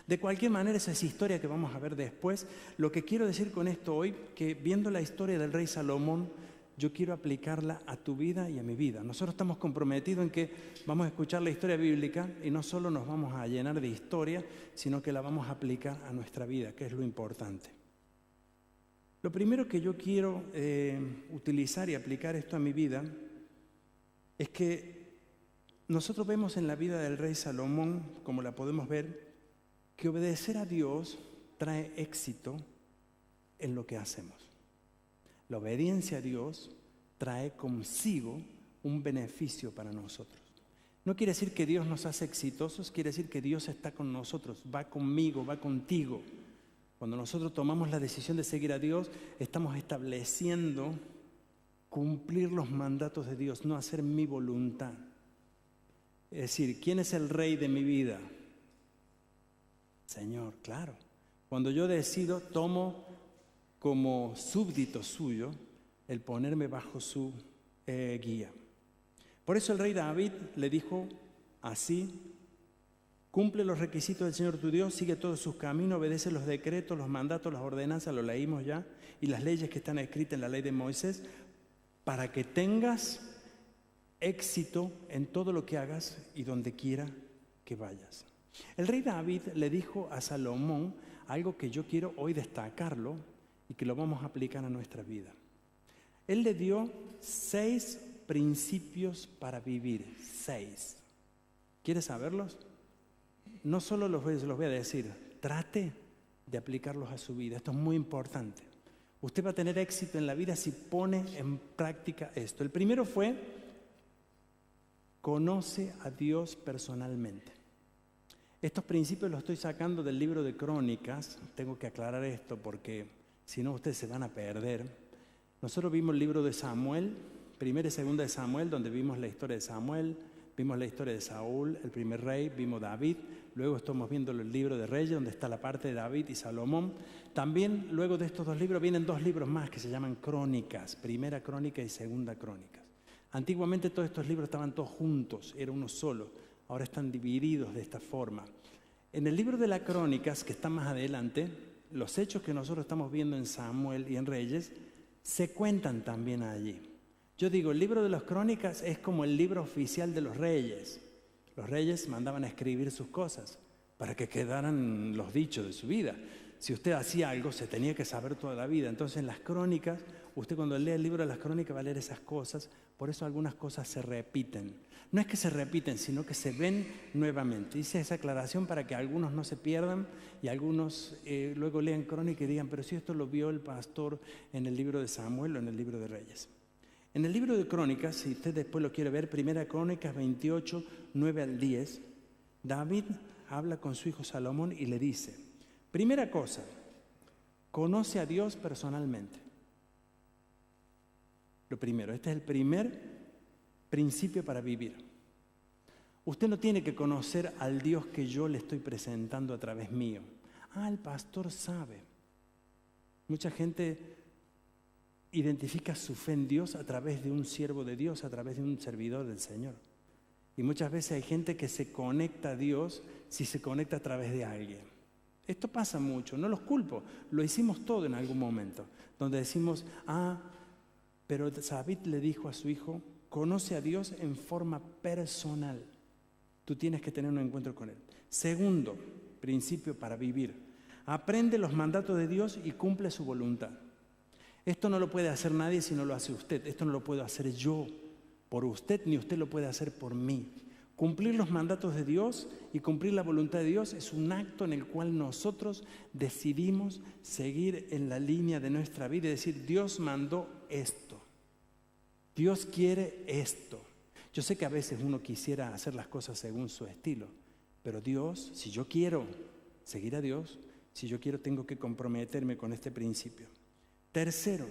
De cualquier manera, esa es historia que vamos a ver después. Lo que quiero decir con esto hoy, que viendo la historia del rey Salomón, yo quiero aplicarla a tu vida y a mi vida. Nosotros estamos comprometidos en que vamos a escuchar la historia bíblica y no solo nos vamos a llenar de historia, sino que la vamos a aplicar a nuestra vida, que es lo importante. Lo primero que yo quiero utilizar y aplicar esto a mi vida es que nosotros vemos en la vida del rey Salomón, como la podemos ver, que obedecer a Dios trae éxito en lo que hacemos. La obediencia a Dios trae consigo un beneficio para nosotros. No quiere decir que Dios nos hace exitosos, quiere decir que Dios está con nosotros, va conmigo, va contigo. Cuando nosotros tomamos la decisión de seguir a Dios, estamos estableciendo cumplir los mandatos de Dios, no hacer mi voluntad. Es decir, ¿quién es el rey de mi vida? Señor, claro. Cuando yo decido, tomo como súbdito suyo el ponerme bajo su guía. Por eso el rey David le dijo así: cumple los requisitos del Señor tu Dios, sigue todos sus caminos, obedece los decretos, los mandatos, las ordenanzas, lo leímos ya, y las leyes que están escritas en la ley de Moisés, para que tengas éxito en todo lo que hagas y donde quiera que vayas. El rey David le dijo a Salomón algo que yo quiero hoy destacarlo y que lo vamos a aplicar a nuestra vida. Él le dio 6 principios para vivir, 6. ¿Quieres saberlos? No solo los voy a decir, trate de aplicarlos a su vida. Esto es muy importante. Usted va a tener éxito en la vida si pone en práctica esto. El primero fue, conoce a Dios personalmente. Estos principios los estoy sacando del libro de Crónicas. Tengo que aclarar esto porque si no ustedes se van a perder. Nosotros vimos el libro de Samuel, primera y segunda de Samuel, donde vimos la historia de Samuel, vimos la historia de Saúl, el primer rey, vimos David. Luego estamos viendo el libro de Reyes, donde está la parte de David y Salomón. También luego de estos 2 libros vienen 2 libros más que se llaman Crónicas, primera Crónica y segunda Crónicas. Antiguamente todos estos libros estaban todos juntos, era uno solo. Ahora están divididos de esta forma. En el libro de las Crónicas, que está más adelante, los hechos que nosotros estamos viendo en Samuel y en Reyes, se cuentan también allí. Yo digo, el libro de las Crónicas es como el libro oficial de los reyes. Los reyes mandaban a escribir sus cosas para que quedaran los dichos de su vida. Si usted hacía algo, se tenía que saber toda la vida. Entonces, en las Crónicas, usted cuando lee el libro de las Crónicas va a leer esas cosas. Por eso algunas cosas se repiten. No es que se repiten, sino que se ven nuevamente. Hice esa aclaración para que algunos no se pierdan y algunos luego lean Crónica y digan, pero si esto lo vio el pastor en el libro de Samuel o en el libro de Reyes. En el libro de Crónicas, si usted después lo quiere ver, 1 Crónicas 28, 9 al 10, David habla con su hijo Salomón y le dice, primera cosa, conoce a Dios personalmente. Lo primero, este es el primer principio para vivir. Usted no tiene que conocer al Dios que yo le estoy presentando a través mío. El pastor sabe. Mucha gente identifica su fe en Dios a través de un siervo de Dios, a través de un servidor del Señor. Y muchas veces hay gente que se conecta a Dios si se conecta a través de alguien. Esto pasa mucho, no los culpo, lo hicimos todo en algún momento, donde decimos, pero David le dijo a su hijo, conoce a Dios en forma personal. Tú tienes que tener un encuentro con Él. Segundo principio para vivir. Aprende los mandatos de Dios y cumple su voluntad. Esto no lo puede hacer nadie si no lo hace usted. Esto no lo puedo hacer yo por usted, ni usted lo puede hacer por mí. Cumplir los mandatos de Dios y cumplir la voluntad de Dios es un acto en el cual nosotros decidimos seguir en la línea de nuestra vida y decir, Dios mandó esto. Dios quiere esto. Yo sé que a veces uno quisiera hacer las cosas según su estilo, pero Dios, si yo quiero seguir a Dios, si yo quiero, tengo que comprometerme con este principio. Tercero,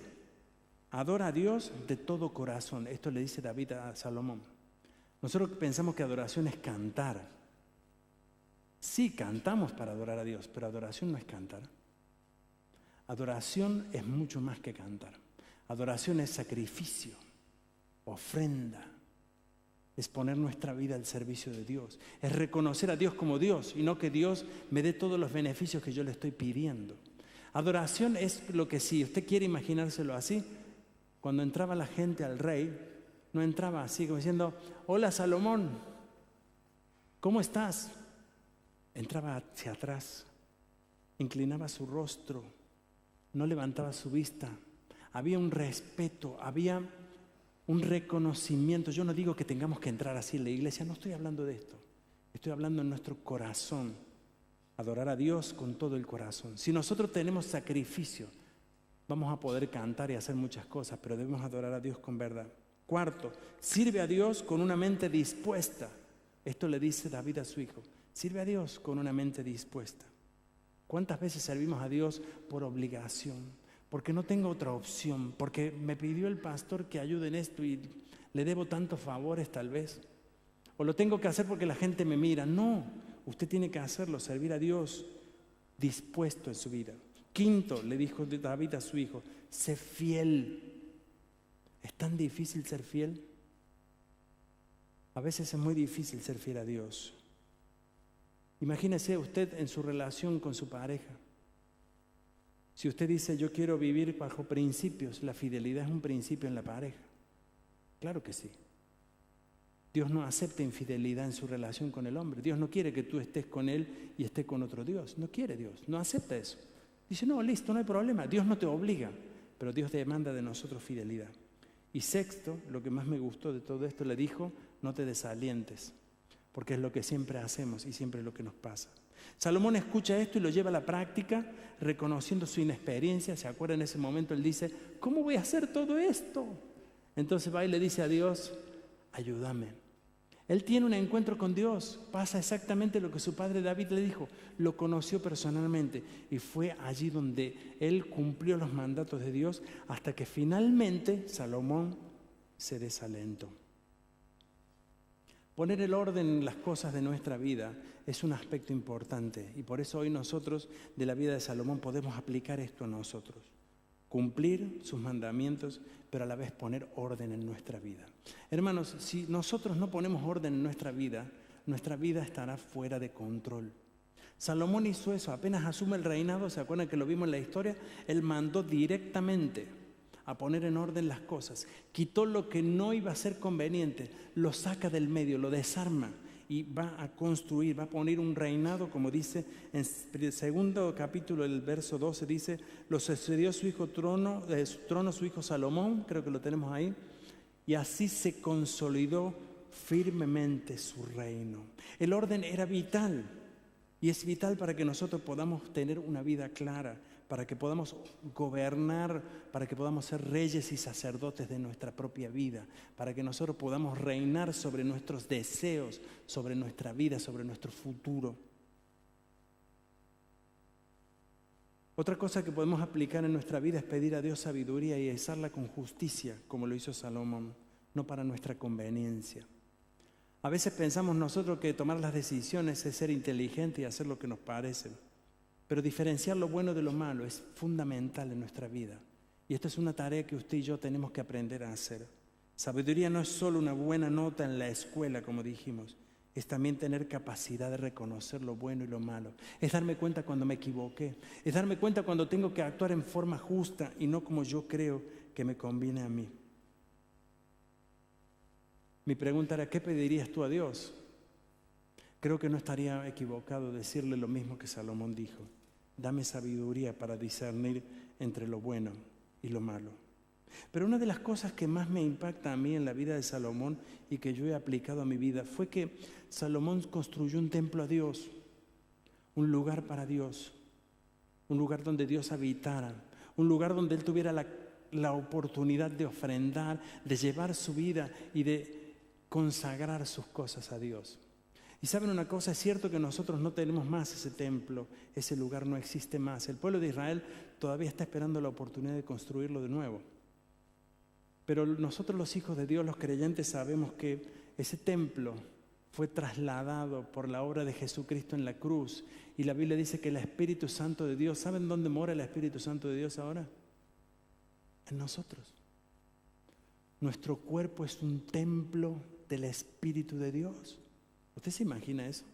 adora a Dios de todo corazón. Esto le dice David a Salomón. Nosotros pensamos que adoración es cantar. Sí, cantamos para adorar a Dios, pero adoración no es cantar. Adoración es mucho más que cantar. Adoración es sacrificio, ofrenda, es poner nuestra vida al servicio de Dios, es reconocer a Dios como Dios y no que Dios me dé todos los beneficios que yo le estoy pidiendo. Adoración es lo que, si usted quiere imaginárselo así, cuando entraba la gente al rey, no entraba así como diciendo, hola Salomón, ¿cómo estás? Entraba hacia atrás, inclinaba su rostro, no levantaba su vista, había un respeto, había un reconocimiento. Yo no digo que tengamos que entrar así en la iglesia, no estoy hablando de esto, estoy hablando en nuestro corazón, adorar a Dios con todo el corazón. Si nosotros tenemos sacrificio, vamos a poder cantar y hacer muchas cosas, pero debemos adorar a Dios con verdad. Cuarto, sirve a Dios con una mente dispuesta. Esto le dice David a su hijo, sirve a Dios con una mente dispuesta. ¿Cuántas veces servimos a Dios por obligación? Porque no tengo otra opción, porque me pidió el pastor que ayude en esto y le debo tantos favores tal vez. O lo tengo que hacer porque la gente me mira. No, usted tiene que hacerlo, servir a Dios dispuesto en su vida. Quinto, le dijo David a su hijo, sé fiel. ¿Es tan difícil ser fiel? A veces es muy difícil ser fiel a Dios. Imagínese usted en su relación con su pareja. Si usted dice, yo quiero vivir bajo principios, la fidelidad es un principio en la pareja. Claro que sí. Dios no acepta infidelidad en su relación con el hombre. Dios no quiere que tú estés con él y estés con otro Dios. No quiere Dios, no acepta eso. Dice, no, listo, no hay problema. Dios no te obliga, pero Dios demanda de nosotros fidelidad. Y sexto, lo que más me gustó de todo esto, le dijo, no te desalientes, porque es lo que siempre hacemos y siempre es lo que nos pasa. Salomón escucha esto y lo lleva a la práctica, reconociendo su inexperiencia. ¿Se acuerda? En ese momento él dice, ¿cómo voy a hacer todo esto? Entonces va y le dice a Dios, ayúdame. Él tiene un encuentro con Dios, pasa exactamente lo que su padre David le dijo, lo conoció personalmente y fue allí donde él cumplió los mandatos de Dios hasta que finalmente Salomón se desalentó. Poner el orden en las cosas de nuestra vida es un aspecto importante y por eso hoy nosotros de la vida de Salomón podemos aplicar esto a nosotros. Cumplir sus mandamientos, pero a la vez poner orden en nuestra vida. Hermanos, si nosotros no ponemos orden en nuestra vida estará fuera de control. Salomón hizo eso, apenas asume el reinado, ¿se acuerdan que lo vimos en la historia? Él mandó directamente a poner en orden las cosas. Quitó lo que no iba a ser conveniente, lo saca del medio, lo desarma y va a construir, va a poner un reinado, como dice en el segundo capítulo del verso 12, dice, lo sucedió su trono su hijo Salomón, creo que lo tenemos ahí, y así se consolidó firmemente su reino. El orden era vital. Y es vital para que nosotros podamos tener una vida clara, para que podamos gobernar, para que podamos ser reyes y sacerdotes de nuestra propia vida, para que nosotros podamos reinar sobre nuestros deseos, sobre nuestra vida, sobre nuestro futuro. Otra cosa que podemos aplicar en nuestra vida es pedir a Dios sabiduría y usarla con justicia, como lo hizo Salomón, no para nuestra conveniencia. A veces pensamos nosotros que tomar las decisiones es ser inteligente y hacer lo que nos parece. Pero diferenciar lo bueno de lo malo es fundamental en nuestra vida. Y esta es una tarea que usted y yo tenemos que aprender a hacer. Sabiduría no es solo una buena nota en la escuela, como dijimos. Es también tener capacidad de reconocer lo bueno y lo malo. Es darme cuenta cuando me equivoqué. Es darme cuenta cuando tengo que actuar en forma justa y no como yo creo que me conviene a mí. Mi pregunta era, ¿qué pedirías tú a Dios? Creo que no estaría equivocado decirle lo mismo que Salomón dijo. Dame sabiduría para discernir entre lo bueno y lo malo. Pero una de las cosas que más me impacta a mí en la vida de Salomón y que yo he aplicado a mi vida fue que Salomón construyó un templo a Dios, un lugar para Dios, un lugar donde Dios habitara, un lugar donde él tuviera la oportunidad de ofrendar, de llevar su vida y de consagrar sus cosas a Dios. Y saben una cosa, es cierto que nosotros no tenemos más ese templo, ese lugar no existe más. El pueblo de Israel todavía está esperando la oportunidad de construirlo de nuevo. Pero nosotros los hijos de Dios, los creyentes, sabemos que ese templo fue trasladado por la obra de Jesucristo en la cruz. Y la Biblia dice que el Espíritu Santo de Dios, ¿saben dónde mora el Espíritu Santo de Dios ahora? En nosotros. Nuestro cuerpo es un templo del Espíritu de Dios. ¿Usted se imagina eso?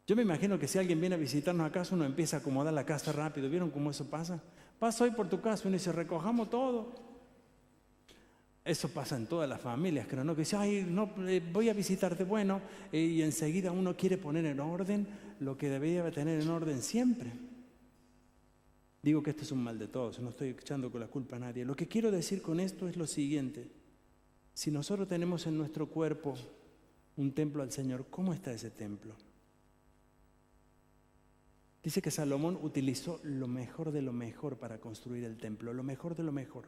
Yo me imagino que si alguien viene a visitarnos a casa, uno empieza a acomodar la casa rápido. ¿Vieron cómo eso pasa? Pasa hoy por tu casa, uno dice, recojamos todo. Eso pasa en todas las familias, creo, ¿no? Que dice, ay, no, voy a visitarte, bueno, y enseguida uno quiere poner en orden lo que debería tener en orden siempre. Digo que este es un mal de todos, no estoy echando con la culpa a nadie. Lo que quiero decir con esto es lo siguiente. Si nosotros tenemos en nuestro cuerpo un templo al Señor, ¿cómo está ese templo? Dice que Salomón utilizó lo mejor de lo mejor para construir el templo, lo mejor de lo mejor.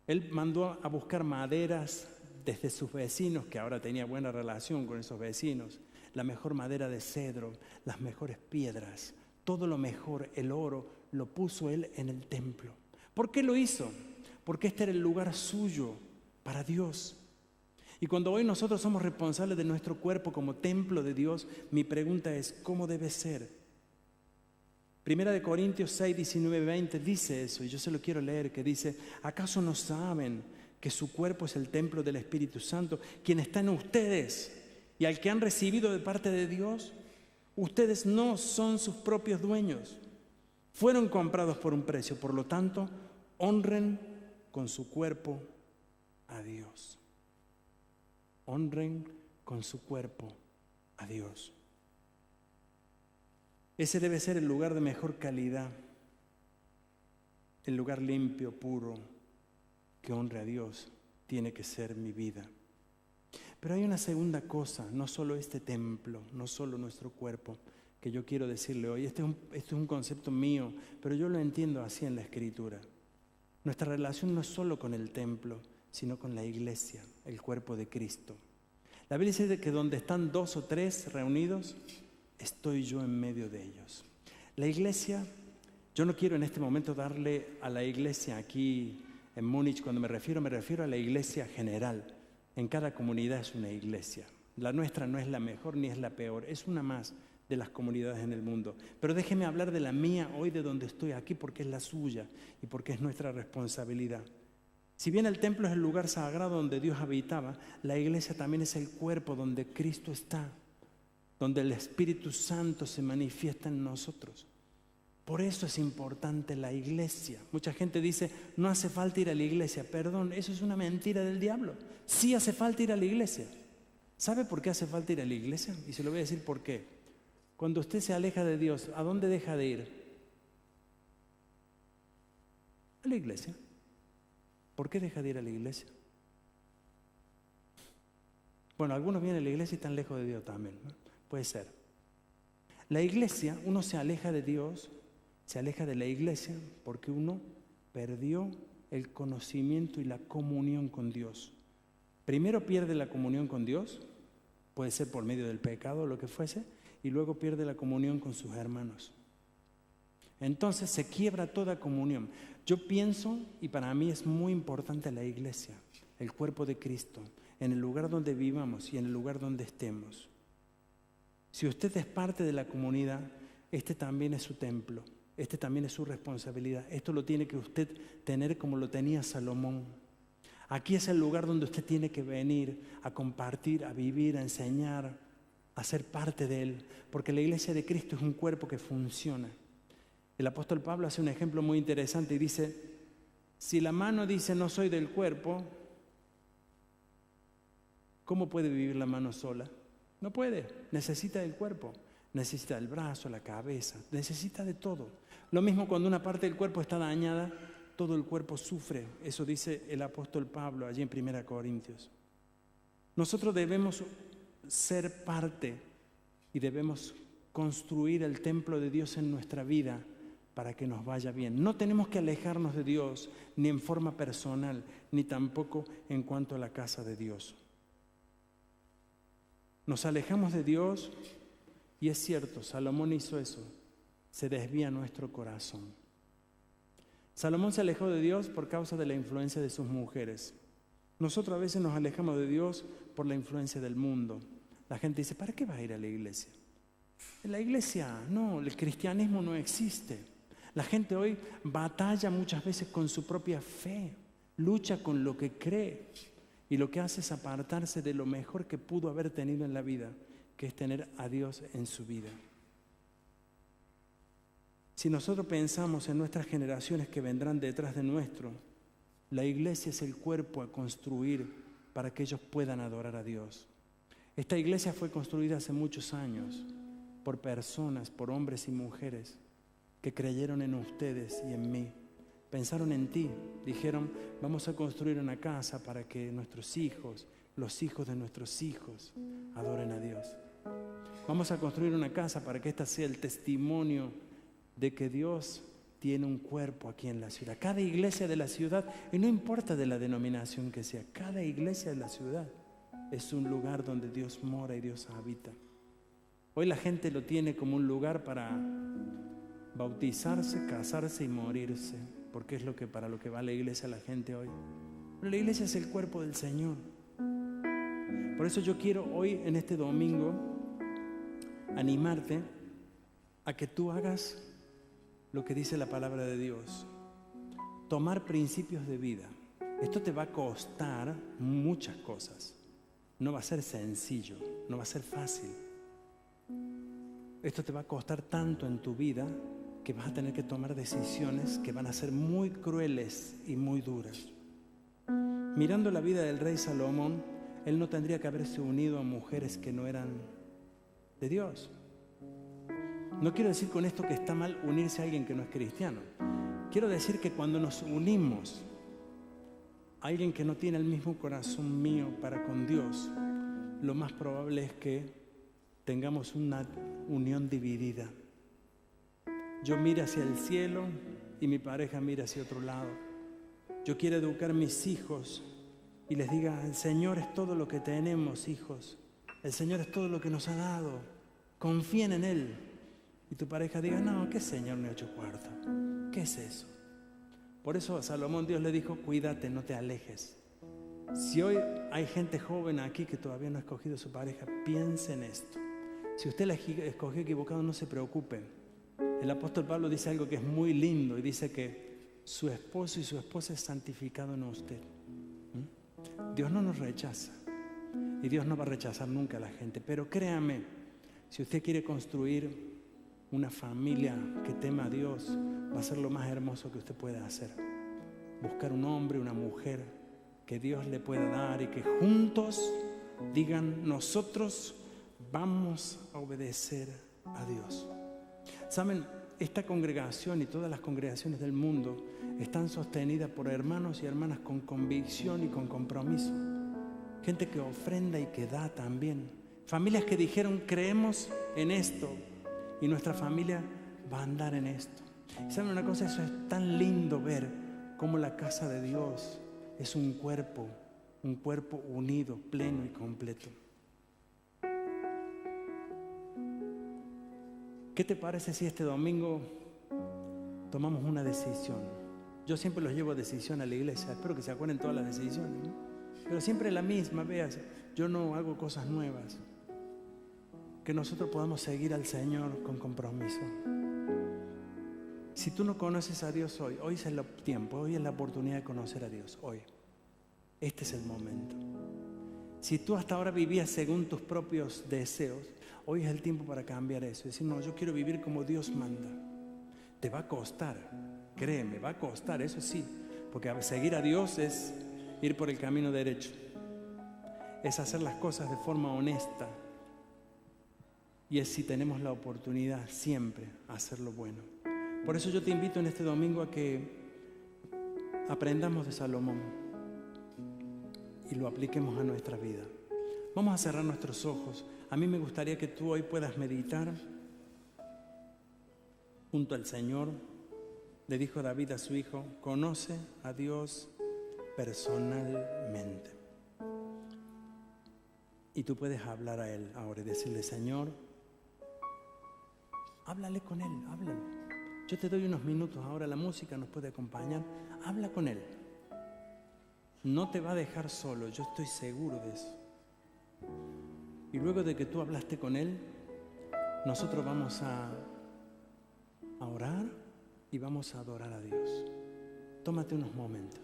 Él mandó a buscar maderas desde sus vecinos, que ahora tenía buena relación con esos vecinos, la mejor madera de cedro, las mejores piedras, todo lo mejor, el oro, lo puso él en el templo. ¿Por qué lo hizo? Porque este era el lugar suyo para Dios. Y cuando hoy nosotros somos responsables de nuestro cuerpo como templo de Dios, mi pregunta es, ¿cómo debe ser? Primera de Corintios 6, 19, 20 dice eso, y yo se lo quiero leer, que dice, ¿acaso no saben que su cuerpo es el templo del Espíritu Santo, quien está en ustedes y al que han recibido de parte de Dios? Ustedes no son sus propios dueños, fueron comprados por un precio, por lo tanto, honren con su cuerpo a Dios. Honren con su cuerpo a Dios. Ese debe ser el lugar de mejor calidad, el lugar limpio, puro, que honre a Dios, tiene que ser mi vida. Pero hay una segunda cosa, no solo este templo, no solo nuestro cuerpo, que yo quiero decirle hoy. Este es un concepto mío, pero yo lo entiendo así en la Escritura. Nuestra relación no es solo con el templo, sino con la iglesia, el cuerpo de Cristo. La Biblia dice que donde están 2 o 3 reunidos, estoy yo en medio de ellos. La iglesia, yo no quiero en este momento darle a la iglesia aquí en Múnich, cuando me refiero a la iglesia general. En cada comunidad es una iglesia. La nuestra no es la mejor ni es la peor, es una más de las comunidades en el mundo. Pero déjeme hablar de la mía hoy, de donde estoy aquí, porque es la suya y porque es nuestra responsabilidad. Si bien el templo es el lugar sagrado donde Dios habitaba, la iglesia también es el cuerpo donde Cristo está. donde el Espíritu Santo se manifiesta en nosotros. Por eso es importante la iglesia. Mucha gente dice, no hace falta ir a la iglesia. Perdón, eso es una mentira del diablo. Sí hace falta ir a la iglesia. ¿Sabe por qué hace falta ir a la iglesia? Y se lo voy a decir por qué. Cuando usted se aleja de Dios, ¿a dónde deja de ir? A la iglesia. ¿Por qué deja de ir a la iglesia? Bueno, algunos vienen a la iglesia y están lejos de Dios también, ¿no? Puede ser. La iglesia, uno se aleja de Dios, se aleja de la iglesia porque uno perdió el conocimiento y la comunión con Dios. Primero pierde la comunión con Dios, puede ser por medio del pecado o lo que fuese, y luego pierde la comunión con sus hermanos. Entonces se quiebra toda comunión. Yo pienso, y para mí es muy importante la iglesia, el cuerpo de Cristo, en el lugar donde vivamos y en el lugar donde estemos. Si usted es parte de la comunidad, este también es su templo, este también es su responsabilidad. Esto lo tiene que usted tener como lo tenía Salomón. Aquí es el lugar donde usted tiene que venir a compartir, a vivir, a enseñar, a ser parte de él, porque la iglesia de Cristo es un cuerpo que funciona. El apóstol Pablo hace un ejemplo muy interesante y dice, si la mano dice no soy del cuerpo, ¿cómo puede vivir la mano sola? No puede, necesita del cuerpo, necesita del brazo, la cabeza, necesita de todo. Lo mismo cuando una parte del cuerpo está dañada, todo el cuerpo sufre. Eso dice el apóstol Pablo allí en 1 Corintios. Nosotros debemos ser parte y debemos construir el templo de Dios en nuestra vida para que nos vaya bien. No tenemos que alejarnos de Dios ni en forma personal, ni tampoco en cuanto a la casa de Dios. Nos alejamos de Dios y es cierto, Salomón hizo eso, se desvía nuestro corazón. Salomón se alejó de Dios por causa de la influencia de sus mujeres. Nosotros a veces nos alejamos de Dios por la influencia del mundo. La gente dice, ¿para qué va a ir a la iglesia? En la iglesia, no, el cristianismo no existe. La gente hoy batalla muchas veces con su propia fe, lucha con lo que cree y lo que hace es apartarse de lo mejor que pudo haber tenido en la vida, que es tener a Dios en su vida. Si nosotros pensamos en nuestras generaciones que vendrán detrás de nuestro, la iglesia es el cuerpo a construir para que ellos puedan adorar a Dios. Esta iglesia fue construida hace muchos años por personas, por hombres y mujeres que creyeron en ustedes y en mí. Pensaron en ti, dijeron, vamos a construir una casa para que nuestros hijos, los hijos de nuestros hijos, adoren a Dios. Vamos a construir una casa para que esta sea el testimonio de que Dios tiene un cuerpo aquí en la ciudad. Cada iglesia de la ciudad, y no importa de la denominación que sea, cada iglesia de la ciudad es un lugar donde Dios mora y Dios habita. Hoy la gente lo tiene como un lugar para bautizarse, casarse y morirse, porque es para lo que va la iglesia la gente hoy. Pero la iglesia es el cuerpo del Señor. Por eso yo quiero hoy, en este domingo, animarte a que tú hagas lo que dice la palabra de Dios. Tomar principios de vida. Esto te va a costar muchas cosas. No va a ser sencillo, no va a ser fácil. Esto te va a costar tanto en tu vida que vas a tener que tomar decisiones que van a ser muy crueles y muy duras. Mirando la vida del rey Salomón, él no tendría que haberse unido a mujeres que no eran de Dios. No quiero decir con esto que está mal unirse a alguien que no es cristiano. Quiero decir que cuando nos unimos a alguien que no tiene el mismo corazón mío para con Dios, lo más probable es que tengamos una unión dividida. Yo mire hacia el cielo y mi pareja mira hacia otro lado. Yo quiero educar a mis hijos y les diga, el Señor es todo lo que tenemos, hijos. El Señor es todo lo que nos ha dado. Confíen en Él. Y tu pareja diga, no, ¿qué Señor ni 8 cuartos? ¿Qué es eso? Por eso a Salomón Dios le dijo, cuídate, no te alejes. Si hoy hay gente joven aquí que todavía no ha escogido a su pareja, piense en esto. Si usted la escogió equivocado, no se preocupe. El apóstol Pablo dice algo que es muy lindo y dice que su esposo y su esposa es santificado en usted. Dios no nos rechaza y Dios no va a rechazar nunca a la gente, pero créame Si usted quiere construir una familia que tema a Dios, va a ser lo más hermoso que usted pueda hacer. Buscar un hombre, una mujer que Dios le pueda dar y que juntos digan: nosotros vamos a obedecer a Dios. ¿Saben? Esta congregación y todas las congregaciones del mundo están sostenidas por hermanos y hermanas con convicción y con compromiso. Gente que ofrenda y que da también. Familias que dijeron: creemos en esto y nuestra familia va a andar en esto. ¿Y saben una cosa? Eso es tan lindo ver cómo la casa de Dios es un cuerpo unido, pleno y completo. ¿Qué te parece si este domingo tomamos una decisión? Yo siempre los llevo a decisión a la iglesia. Espero que se acuerden todas las decisiones, ¿no? Pero siempre la misma, veas. Yo no hago cosas nuevas. Que nosotros podamos seguir al Señor con compromiso. Si tú no conoces a Dios hoy es el tiempo, hoy es la oportunidad de conocer a Dios, hoy. Este es el momento. Si tú hasta ahora vivías según tus propios deseos, hoy es el tiempo para cambiar eso. Decir: no, yo quiero vivir como Dios manda. Te va a costar, créeme, va a costar, eso sí. Porque seguir a Dios es ir por el camino derecho. Es hacer las cosas de forma honesta. Y es, si tenemos la oportunidad, siempre hacer lo bueno. Por eso yo te invito en este domingo a que aprendamos de Salomón y lo apliquemos a nuestra vida. Vamos a cerrar nuestros ojos. A mí me gustaría que tú hoy puedas meditar junto al Señor. Le dijo David a su hijo: conoce a Dios personalmente. Y tú puedes hablar a Él ahora y decirle: Señor, háblale con Él, háblalo. Yo te doy unos minutos ahora, la música nos puede acompañar. Habla con Él. No te va a dejar solo, yo estoy seguro de eso. Y luego de que tú hablaste con Él, nosotros vamos a orar y vamos a adorar a Dios. Tómate unos momentos.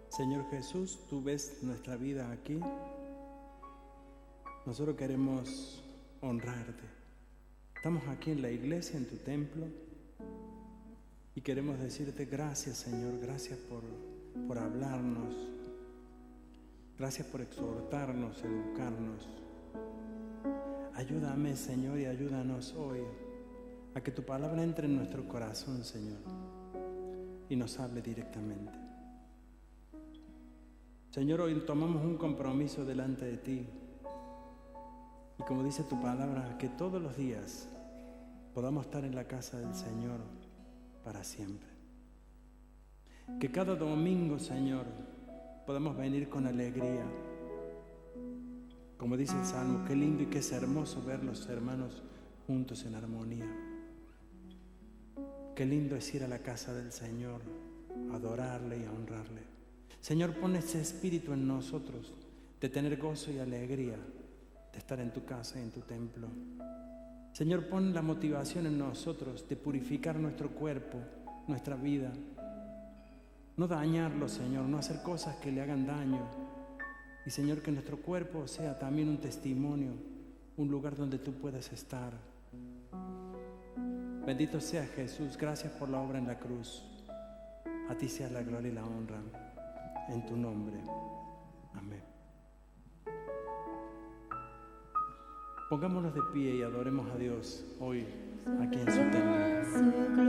Señor Jesús, tú ves nuestra vida aquí. Nosotros queremos honrarte. Estamos aquí en la iglesia, en tu templo, y queremos decirte gracias, Señor, gracias por hablarnos, gracias por exhortarnos, educarnos. Ayúdame, Señor, y ayúdanos hoy a que tu palabra entre en nuestro corazón, Señor, y nos hable directamente. Señor, hoy tomamos un compromiso delante de ti. Y como dice tu palabra, que todos los días podamos estar en la casa del Señor para siempre. Que cada domingo, Señor, podamos venir con alegría. Como dice el Salmo, qué lindo y qué es hermoso ver los hermanos juntos en armonía. Qué lindo es ir a la casa del Señor, a adorarle y a honrarle. Señor, pon ese espíritu en nosotros de tener gozo y alegría de estar en tu casa y en tu templo. Señor, pon la motivación en nosotros de purificar nuestro cuerpo, nuestra vida. No dañarlo, Señor, no hacer cosas que le hagan daño. Y Señor, que nuestro cuerpo sea también un testimonio, un lugar donde tú puedas estar. Bendito sea Jesús, gracias por la obra en la cruz. A ti sea la gloria y la honra. En tu nombre. Amén. Pongámonos de pie y adoremos a Dios hoy aquí en su templo.